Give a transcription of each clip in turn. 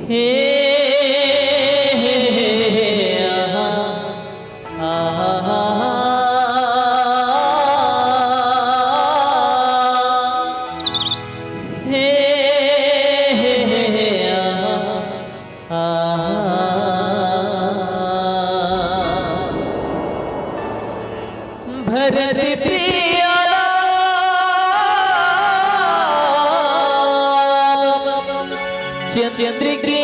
हे आहा आहा हे आहा भरत प्रिया चंद्र की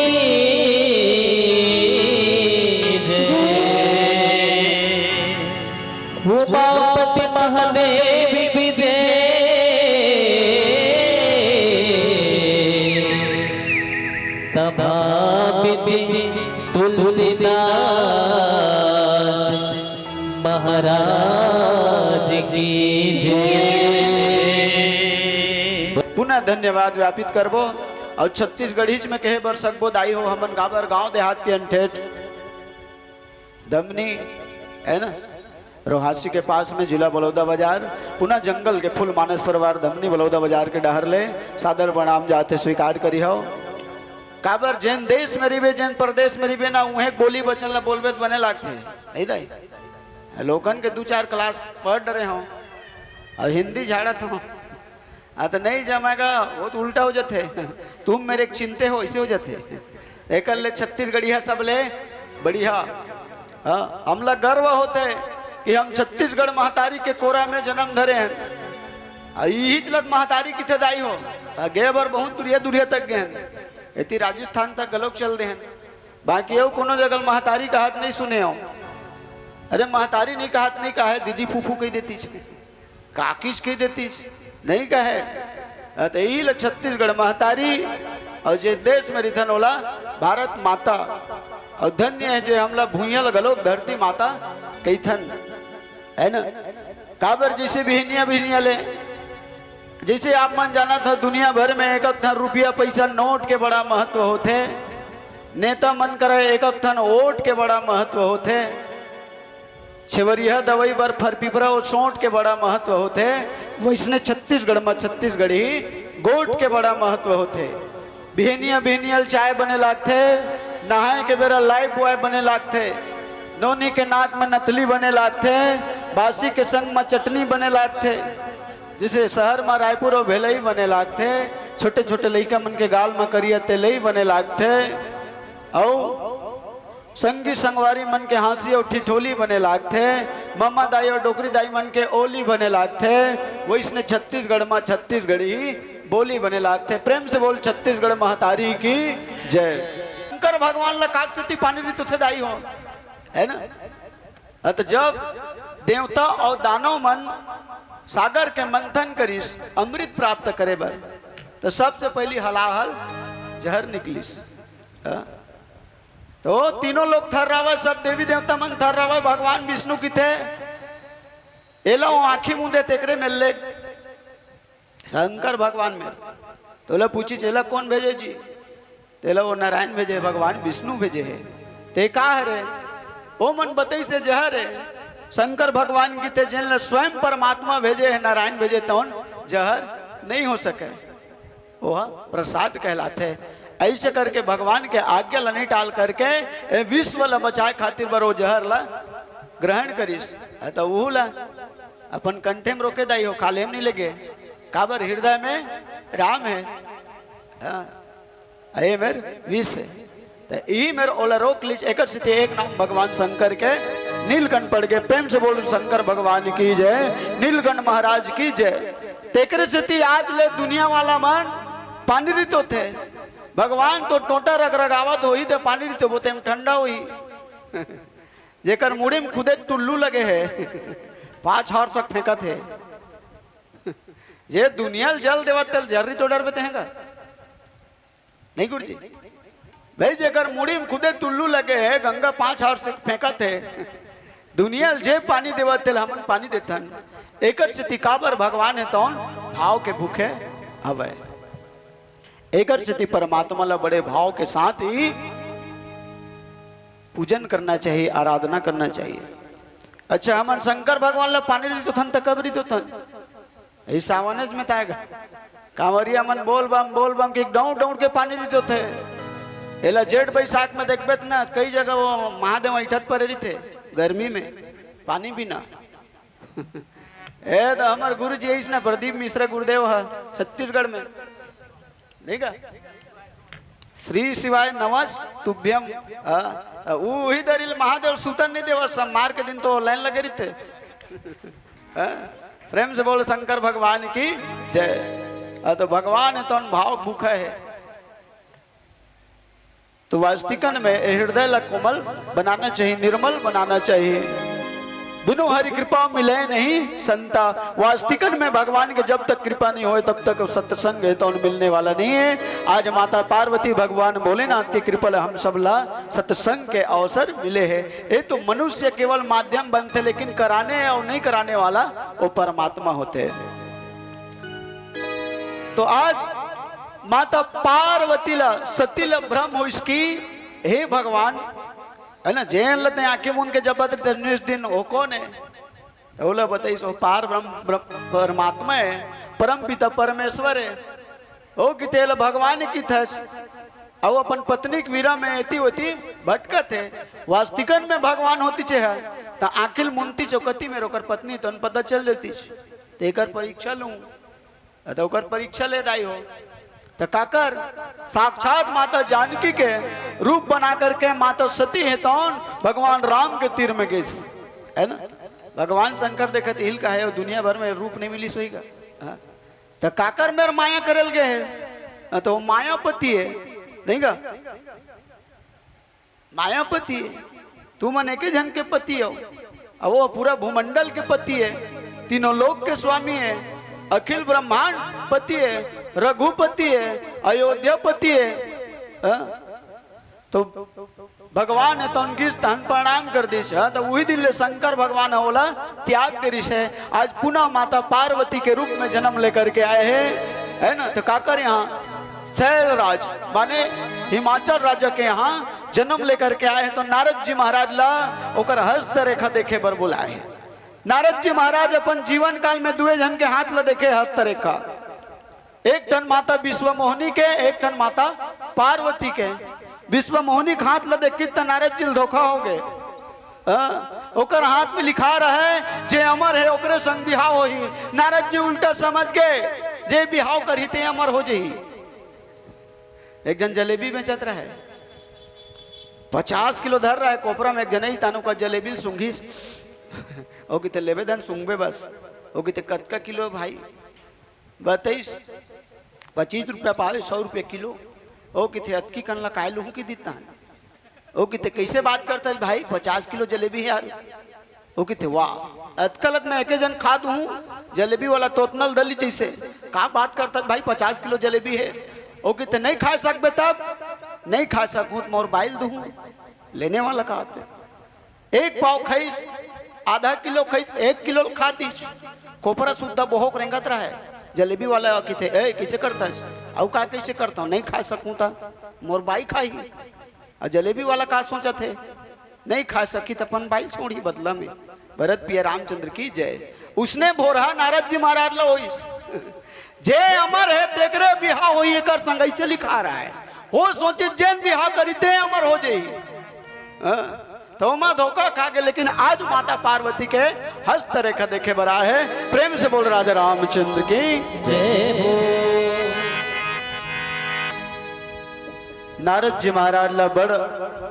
उमापति महादेव की जय सभा तुलसीदास महाराज की जय। पुनः धन्यवाद व्यापित करबो और छत्तीसगढ़ीच में कहे बर सकबो दाई हो हमन गाबर गांव देहात के अंठेठ दमनी है ना रोहासी के पास में जिला बलौदा बाजार पुनः जंगल के फुल मानस परिवार धमनी बलौदा बाजार के डहर ले सादर प्रणाम जाते स्वीकार करी हो। काबर जैन देश में रिबे जैन प्रदेश में रिबे ना उहे बोली बचन ला बोलबे बने लागते नहीं दाई लोगन के 2-4 क्लास पढ़ डरे हो और हिंदी झाड़त हो तो नहीं जमेगा वो तो उल्टा हो जाते तुम मेरे एक चिंते हो ऐसे हो जाते एक ले छत्तीसगढ़िया सब ले बढ़िया हमला गर्व होते कि हम छत्तीसगढ़ महतारी के कोरा में जन्म धरे हैं यही चलत महतारी किथे दाई हो गे बर बहुत दूरिया दूरिया तक गए हैं इतनी राजस्थान तक गलोक चल दे हैं बाकी यो कोनो जगह महतारी का हाथ नहीं सुने हो अरे महतारी नहीं का हाथ नहीं कहा है दीदी फूफू कही देती काकिस कही देती नहीं कहे तो यही छत्तीसगढ़ महतारी और जे देश में रिथन होला भारत माता और धन्य है जो हमला भूइयल गलोक धरती माता कैथन है ना काबर जैसे बिहनिया ले जैसे आप मन जाना था दुनिया भर में एक ठन रुपया पैसा नोट के बड़ा महत्व होते नेता मन करे एक ठन वोट के बड़ा महत्व होते छेवरिया दवाई बर फरपिपरा और सोंट के बड़ा महत्व होते वैसने छत्तीसगढ़ में छत्तीसगढ़ी गोट के बड़ा महत्व होते बिहनिया चाय बने लागते नहाए के बेरा लाइफ बॉय बने लागते नोनी के नाक में नथली बने लागते बासी के संग में चटनी बने लागते जिसे शहर में रायपुर और भेलई बने लागते छोटे छोटे लड़का मन के गाल में करिया तेलई बने लागते और संगी संगवारी मन के हाँसी और ठिठोली बने लागते मम्मा दाई और डोकरी दाई मन के ओली बने लागते वैसने छत्तीसगढ़ में छत्तीसगढ़ी बोली बने लागते। प्रेम से बोल छत्तीसगढ़ महतारी की जय। शंकर भगवान ला काकसती पानी री तो दाई हो है ना तो जब देवता और दानव मन सागर के मंथन करिस अमृत प्राप्त करे बर तो सबसे पहली हलाहल जहर निकलिस तो तीनों लोग थर रहा सब देवी देवता मन थर रहा भगवान विष्णु की थे एला आँखी मुंदे तेकरे मिल ले शंकर भगवान में तो ले पूछी चेला कौन भेजे जी तेला वो नारायण भेजे भगवान विष्णु भेजे है ते का है ओ मन बतई से जहर है शंकर भगवान की थे जिन स्वयं परमात्मा भेजे है नारायण भेजे तो जहर नहीं हो सके वो प्रसाद कहलाते ऐसे करके भगवान के आज्ञा ला नहीं टाल करके विश्व ला बचाए खातिर बरो जहर ला ग्रहण करिस तो वो ला अपन कंठे में रोके दाई हो खाले में नहीं लगे काबर हृदय में राम है ये मेर विष है तो यही मेरे ओला रोक लीज एक नाम भगवान शंकर के नीलकंठ पड़ गए। प्रेम से बोल शंकर भगवान की जय नीलकंठ महाराज की जय। तेकरे से आज ले दुनिया वाला मन पानी रीतो थे भगवान तो टोटा रगरगावत हो ही तो पानी रीतो बोते में ठंडा हुई जेकर मुड़ी में खुदे टुल्लू लगे है 5 हार तक फेंका थे जे दुनिया जल देवत तेल जर्री तो डर बेते हैं नहीं गुरु जी भाई जेकर मुड़ी में खुदे टुल्लू लगे है गंगा 5 हार से फेंका थे दुनिया जे पानी देवत तेल हमन पानी देतन एकर से तिकाबर भगवान है तौन भाव के भूखे हवे एकर से परमात्मा ला बड़े भाव के साथ ही पूजन करना चाहिए आराधना करना चाहिए। अच्छा हमन शंकर भगवान ला पानी दी तो थन तक कबरी तो थन ऐ सावनेज में ताएगा कांवरिया मन बोल बम के डाउट के पानी दी तो थे एला जेठ बैसाख में देखबे तो ना कई जगह वो महादेव ऐठत पर रही थे गर्मी में पानी बिना ए तो हमारे गुरु जी ना प्रदीप मिश्रा गुरुदेव है छत्तीसगढ़ में ठीक है। श्री शिवाय नमस तुभ्यम वही दरिल महादेव सूतन नहीं देव सम्मार के दिन तो लाइन लगे रही थे प्रेम से बोल शंकर भगवान की जय। तो भगवान है तो भाव भूखा है तो वास्तिकन में हृदय कोमल बनाना चाहिए, निर्मल बनाना चाहिए। बिनु हरि कृपा मिले नहीं संता, वास्तिकन में भगवान के जब तक कृपा नहीं होए तब तक सत्संग है तो मिलने वाला नहीं है। आज माता पार्वती भगवान भोलेनाथ के कृपा हम सबला सत्संग के अवसर मिले हैं। ये तो मनुष्य केवल माध्यम बनते लेकिन कराने और नहीं कराने वाला वो परमात्मा होते हैं। तो आज माता पार्वती ला सतीला भ्रम हो इसकी, हे भगवान है ना जैन लते आंखें मूंद के जब दिन हो कौन है तो बोला बताइए सो पार ब्रह्म परमात्मा है, परम पिता परमेश्वर है। ओ कि तेल भगवान की थस अब अपन पत्नी की वीरा में एती होती भटकत है, वास्तिकन में भगवान होती है तो आखिल मुंती चौकती में रोकर पत्नी तो पता चल देती तेकर परीक्षा लूं तो परीक्षा ले दाई हो तो काकर साक्षात माता जानकी के रूप बना करके माता सती है तो भगवान राम के तीर में गई है ना। भगवान शंकर देखत हिल का है दुनिया भर में रूप नहीं मिली सोई का तो काकर मेरे माया करल गए है तो मायापति है नहीं का मायापति है। तू मन एक जन के पति हो अब वो पूरा भूमंडल के पति है, तीनों लोक के स्वामी है, अखिल ब्रह्मांड पति है, रघुपति है, अयोध्यापति है। तो भगवान है तो उनकी स्थान प्रणाम कर दी तो वही दिन ले शंकर भगवान होला त्याग करी से आज पुनः माता पार्वती के रूप में जन्म लेकर के आए हैं है ना। तो काकर यहाँ शैलराज माने हिमाचल राज्य के यहाँ जन्म लेकर के आए हैं तो नारद जी महाराज ला ओकर हस्त रेखा देखे बर बुलाए हैं। नारद जी महाराज अपन जीवन काल में दुए जन के हाथ ला देखे हस्त रेखा, एक टन माता विश्व मोहिनी के एक टन माता पार्वती के। विश्व मोहिनी के हाथ ला देख तो नारद जी धोखा हो गए। ओकर हाथ में लिखा रहे जे अमर है ओकरे संग बिहाव हो ही, नारद जी उल्टा समझ गए जे बिहाव करी ते अमर हो जाही। एक जन जलेबी बेचत रहे 50 किलो धर रहा है कोपरा में, एक जन ही तानु का जलेबी सूंघी ओ किते लेबे धन सूंघबे बस ओ किते कतका किलो भाई 25 रुपया पावे 100 रुपये किलो ओ किते अतकी कनला काय लूँ की देता है ओ किते कैसे बात करता है भाई 50 किलो जलेबी है यार ओ किते वाह अतकलत में एक जन खा दूँ जलेबी वाला तोतनल दली जैसे का बात करता है भाई 50 किलो जलेबी है ओ किते नहीं खा सकते तब नहीं खा सकूँ तो मोर बाइल दूँ लेने वाला कहते एक पाव खाइस आधा किलो खाइस 1 किलो खाती खोपरा सुद्धा बोहोक रेंगत रहा है जलेबी वाला किथे ए कैसे करता है और का कैसे करता हूँ नहीं खा सकूँ था मोर बाई खाई और जलेबी वाला का सोचा थे नहीं खा सकी तो अपन बाई छोड़ी बदला में। भरत पिया रामचंद्र की जय। उसने भोरा नारद जी महाराज लो जे अमर है देख रहे बिहा हो कर संग ऐसे लिखा रहा है हो सोचे जैन बिहा करीते अमर हो जाए तो माँ धोखा खा गए। लेकिन आज माता पार्वती के हस्त रेखा देखे बरा है। प्रेम से बोल राजा रामचंद्र की जय हो। नारद जी महाराज ला बड़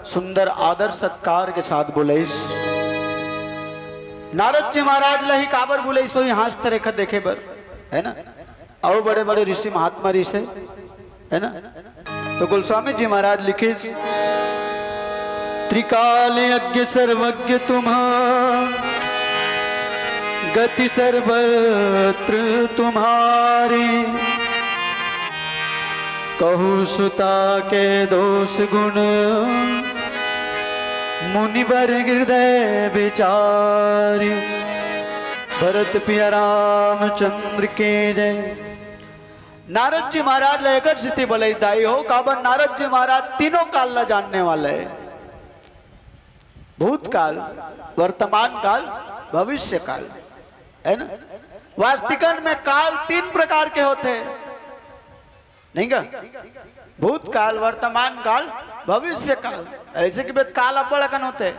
सुंदर आदर सत्कार के साथ बोले नारद जी महाराज ला ही काबर बोले इस हस्त रेखा देखे बर है ना। और बड़े बड़े ऋषि महात्मा ऋषि है ना। तो गोस्वामी जी महाराज लिखे त्रिकाल यज्ञ सर्वज्ञ तुम्हारा गति सर्वत्र तुम्हारी, कहु सुता के दोष गुण मुनिवर हृदय विचारी। भरत पिया रामचंद्र के जय। नारद जी महाराज लेकर स्थिति बोले दाई हो काबर नारद जी महाराज तीनों काल न जानने वाले है, भूतकाल वर्तमान काल भविष्य काल है ना। वास्तिकन में काल 3 प्रकार के होते हैं नहीं का, भूतकाल वर्तमान काल भविष्य काल ऐसे कि बेद काल अब्बड़ अकन होते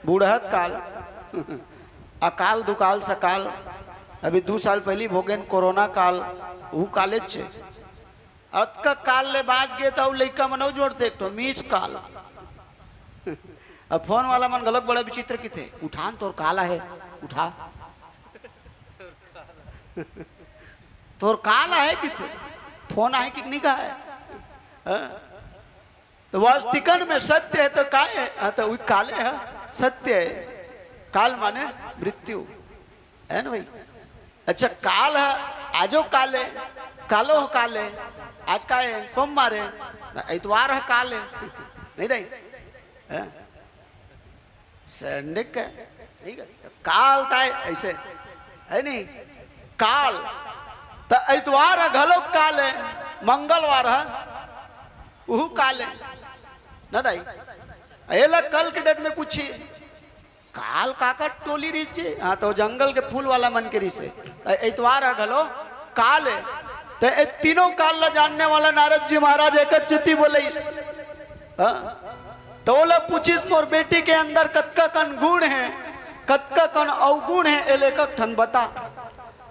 बूढ़हत काल अकाल दुकाल सकाल अभी 2 साल पहली भोगेन कोरोना काल वो कालेज छे अतका काल ले बाज गए तो लइका मनौ जोड़ते एक तो मीच काल अब फोन वाला मन गलत बड़ा विचित्र की थे उठान तोर काला है उठा तोर काला है कि थे फोन आहे कि नहीं का है हाँ? तो वास्तविकन में सत्य है तो का है हाँ, तो वही काले है सत्य है काल माने मृत्यु है ना भाई अच्छा काल है आजो काले कालो हो काले आज का है सोमवार है इतवार है काले नहीं नहीं संडे का नहीं तो काल ताए ऐसे है नहीं काल तो इतवार है घलो काल है मंगलवार है वो काल है ना दाई एला कल के डेट में पूछी काल काका टोली रीचे हाँ तो जंगल के फूल वाला मन के रीसे इतवार है घलो काल है तो ए तीनों काल ला जानने वाला नारद जी महाराज एक स्थिति बोले इस हाँ तो बोला पूछिस मोर बेटी के अंदर कतका कन गुण है कतका कन अवगुण है ए लेखक ठन बता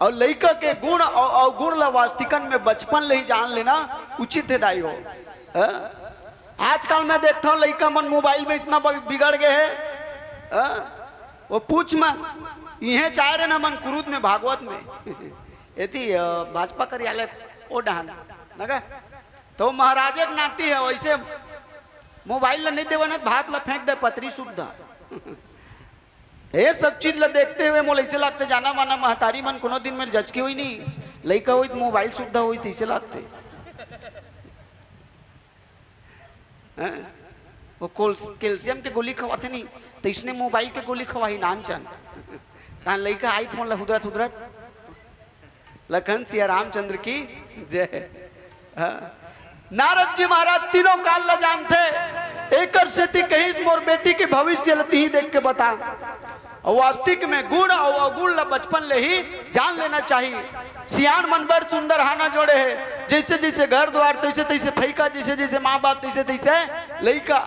और लइका के गुण और अवगुण ला वास्तविकन में बचपन ले ही जान लेना उचित है दाई हो आजकल मैं देखता हूँ लइका मन मोबाइल में इतना बिगड़ गए है वो पूछ मत यह चाह रहे ना मन कुरूद में भागवत में एती भाजपा कार्यालय ओ डहान नगा तो महाराजे नाती है वैसे मोबाइल नहीं देवना भाग ला फेंक दे पतरी सुविधा ये सब चीज ला देखते हुए मोल ऐसे लगते जाना माना महतारी मन कोनो दिन में जचके हुई नहीं लइका हुई मोबाइल सुविधा हुई थी ऐसे लगते वो कैल्शियम के गोली खवाते नहीं तो इसने मोबाइल के गोली खवाई नानचन तान लइका आईफोन ला हुदरत हुदरत लखन सिया रामचंद्र की जय नारद जी महाराज तीनों काल ला जानते एक से कहीं मोर बेटी के भविष्य लती ही देख के बता और वास्तविक में गुण और अवगुण ला बचपन ले ही जान लेना चाहिए सियान मन बर सुंदर हाना जोड़े है जैसे जैसे घर द्वार तैसे तैसे फैका जैसे जैसे माँ बाप तैसे तैसे लइका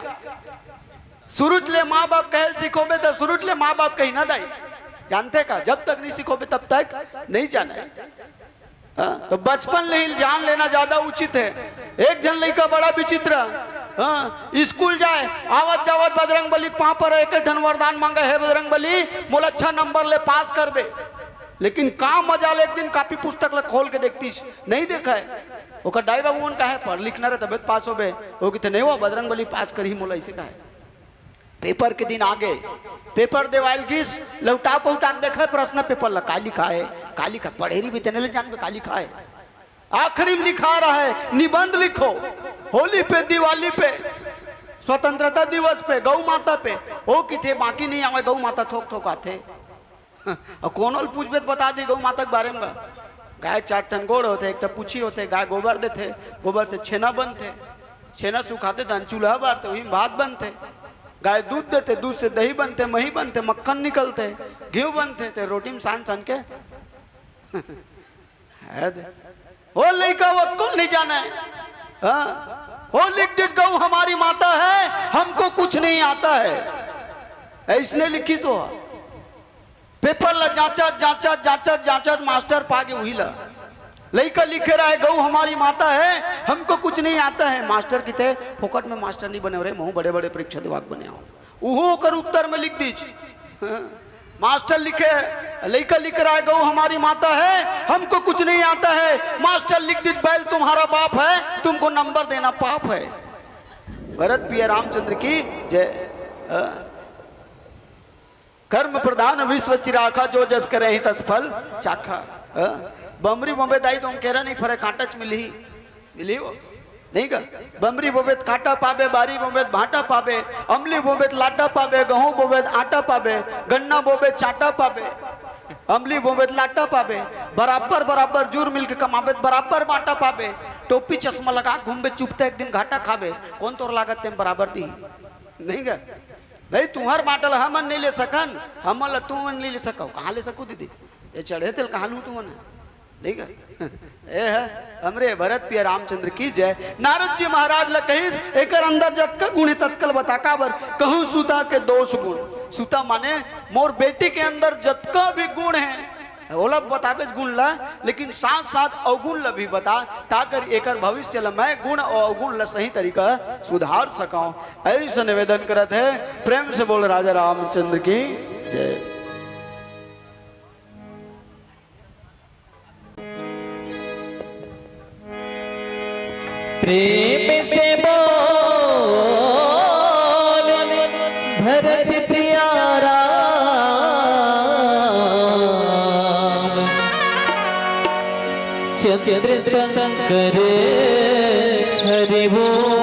शुरुच ले माँ बाप कहल सिखोबे तो शुरुच ले माँ बाप कहीं ना दाई जानते का जब तक नहीं सिखोबे तब तक नहीं जाना है तो बचपन ले ही जान लेना ज्यादा उचित है एक जन लइका बड़ा विचित्र स्कूल जाए आवत जावत बजरंग बली पाँ पर एक धन वरदान मांगे है बजरंग बली मोल अच्छा नंबर ले पास कर बे लेकिन काम मजा ले एक दिन कापी पुस्तक ला खोल के देखती नहीं देखा है ओकर दाई बाबू का है पढ़ लिखना रहे तबियत पास हो बे वो कितने नहीं हुआ बजरंग बली पास कर ही मोला ऐसे का है पेपर के दिन आगे पेपर देवाइल किस लौटा पहुटा देखा प्रश्न पेपर ला का लिखा है का लिखा पढ़ेरी भी तेने ले जान पे का लिखा है आखिरी में लिखा रहा है निबंध लिखो होली पे दिवाली पे स्वतंत्रता दिवस पे गौ माता पे हो कि थे बाकी नहीं आवे गौ माता थोक थोक आते और कौन पूछ बता दी गौ माता के बारे में गाय 4 टन गोड़ होते एक पूछी होते गाय गोबर देते गोबर से छेना बनते छेना सुखाते धन चूल्हा बारते वही भात बनते गाय दूध देते दूध से दही बनते मही बनते मक्खन निकलते घी बनते ते रोटी में सान सान के वो लइका वो कौन नहीं जाना है वो लिख दिस गौ हमारी माता है हमको कुछ नहीं आता है इसने लिखी तो पेपर ला जांचा जांचा जांचा जांचा मास्टर पागे वही ला लइका लिखे रहा है गौ हमारी माता है हमको कुछ नहीं आता है मास्टर की थे फोकट में मास्टर नहीं बने रहे महू बड़े बड़े परीक्षा दिवाक बने हो कर उत्तर में लिख दीज मास्टर लिखे लइका लिख रहा है गौ हमारी माता है हमको कुछ नहीं आता है मास्टर लिख दीज बैल तुम्हारा बाप है तुमको नंबर देना पाप है भरत पिया रामचंद्र की जय कर्म प्रधान विश्व चिराखा जो जस करे ही तस फल चाखा बमरी बम्बे दाई तो हम कह रहा नहीं फरे कांटच मिली वो नहीं का बमरी बोबेत कांटा पाबे बारी बोबेत भाटा पाबे अमली बोबेत लाटा पाबे गहूं बोबेत आटा पाबे गन्ना बोबेत चाटा पाबे अमली बोबेत लाटा पाबे बराबर बराबर जूर मिलके कमाबेत बराबर बाटा पाबे टोपी चश्मा लगा घूमबे चुपते एक दिन घाटा खाबे कौन तोर लागत तेम बराबर दी नहीं का भाई तुम्हार बाटल हम नहीं ले सकन हम तू नहीं ले सको कहाँ ले सकू दीदी ये चढ़े तेल कहाँ लू तुमने ठीक है ए है हमरे भरत पिया रामचंद्र की जय। नारद जी महाराज ल कहिस एकर अंदर जतका गुण है तत्कल बता काबर कहूं सुता के दोष गुण। सुता माने मोर बेटी के अंदर जतका भी गुण है ओला बताबे गुण ला, लेकिन साथ साथ अवगुण ला भी बता ताकर एकर भविष्य ला मैं गुण और अवगुण ला सही तरीका सुधार सकाऊं। ऐसा निवेदन करत है। प्रेम से बोल राजा रामचंद्र की जय। प्रेम से बोल भरत प्रिया राम, चंद्र शंकर हरि बोल।